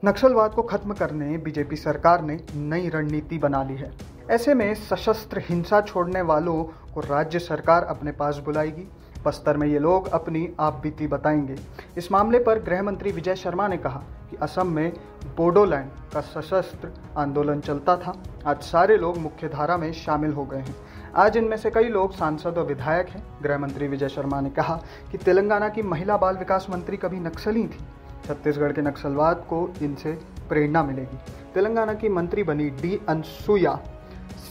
नक्सलवाद को खत्म करने बीजेपी सरकार ने नई रणनीति बना ली है। ऐसे में सशस्त्र हिंसा छोड़ने वालों को राज्य सरकार अपने पास बुलाएगी। बस्तर में ये लोग अपनी आपबीती बताएंगे। इस मामले पर गृह मंत्री विजय शर्मा ने कहा कि असम में बोडोलैंड का सशस्त्र आंदोलन चलता था। आज सारे लोग मुख्य धारा में शामिल हो गए हैं। आज इनमें से कई लोग सांसद और विधायक हैं। गृह मंत्री विजय शर्मा ने कहा कि तेलंगाना की महिला बाल विकास मंत्री कभी नक्सली थी। छत्तीसगढ़ के नक्सलवाद को इनसे प्रेरणा मिलेगी। तेलंगाना की मंत्री बनी डी अनसुया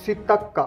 सीतक्का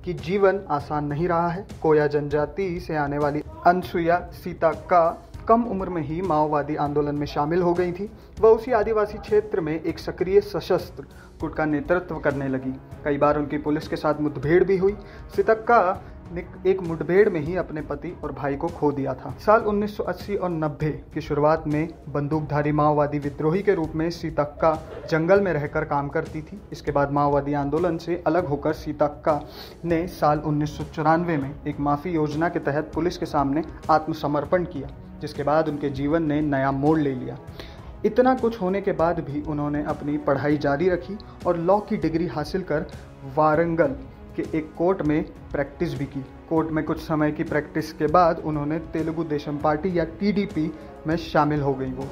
की जीवन आसान नहीं रहा है। कोया जनजाति से आने वाली अनसुया सीतक्का कम उम्र में ही माओवादी आंदोलन में शामिल हो गई थी। वह उसी आदिवासी क्षेत्र में एक सक्रिय सशस्त्र गुट का नेतृत्व करने लगी। कई बार उनकी पुलिस के साथ मुठभेड़ भी हुई। सीतक्का ने एक मुठभेड़ में ही अपने पति और भाई को खो दिया था। साल 1980 और 90 की शुरुआत में बंदूकधारी माओवादी विद्रोही के रूप में सीतक्का जंगल में रहकर काम करती थी। इसके बाद माओवादी आंदोलन से अलग होकर सीतक्का ने साल 1994 में एक माफी योजना के तहत पुलिस के सामने आत्मसमर्पण किया, जिसके बाद उनके जीवन ने नया मोड़ ले लिया। इतना कुछ होने के बाद भी उन्होंने अपनी पढ़ाई जारी रखी और लॉ की डिग्री हासिल कर वारंगल के एक कोर्ट में प्रैक्टिस भी की। कोर्ट में कुछ समय की प्रैक्टिस के बाद उन्होंने तेलुगु देशम पार्टी या टीडीपी में शामिल हो गई। वो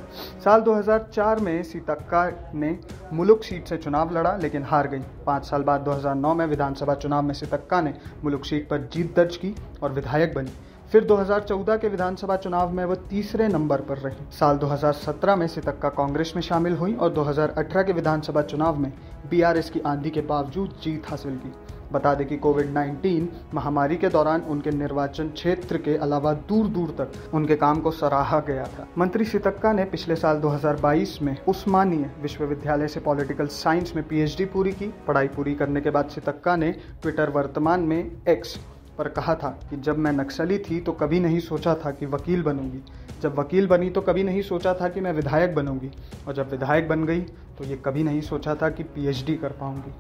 साल 2004 में सीतक्का ने मुलुक सीट से चुनाव लड़ा, लेकिन हार गई। 5 साल बाद 2009 में विधानसभा चुनाव में सीतक्का ने मुलुक सीट पर जीत दर्ज की और विधायक बनी। फिर 2014 के विधानसभा चुनाव में वह तीसरे नंबर पर रही। साल 2017 में सीतक्का कांग्रेस में शामिल हुई और 2018 के विधानसभा चुनाव में बीआरएस की आंधी के बावजूद जीत हासिल की। बता दें कि कोविड-19 महामारी के दौरान उनके निर्वाचन क्षेत्र के अलावा दूर दूर तक उनके काम को सराहा गया था। मंत्री सीतक्का ने पिछले साल 2022 में उस्मानिया विश्वविद्यालय से पॉलिटिकल साइंस में पीएचडी पूरी की। पढ़ाई पूरी करने के बाद सीतक्का ने ट्विटर वर्तमान में एक्स पर कहा था कि जब मैं नक्सली थी तो कभी नहीं सोचा था कि वकील बनूंगी। जब वकील बनी तो कभी नहीं सोचा था कि मैं विधायक बनूंगी, और जब विधायक बन गई तो ये कभी नहीं सोचा था कि पीएचडी कर पाऊंगी।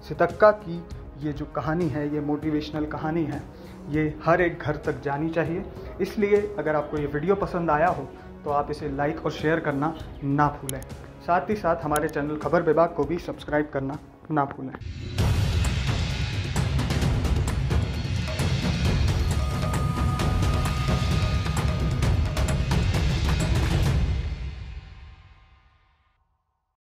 सीतक्का की ये जो कहानी है, ये मोटिवेशनल कहानी है, ये हर एक घर तक जानी चाहिए। इसलिए अगर आपको ये वीडियो पसंद आया हो तो आप इसे लाइक और शेयर करना ना भूलें। साथ ही साथ हमारे चैनल खबर विभाग को भी सब्सक्राइब करना ना भूलें।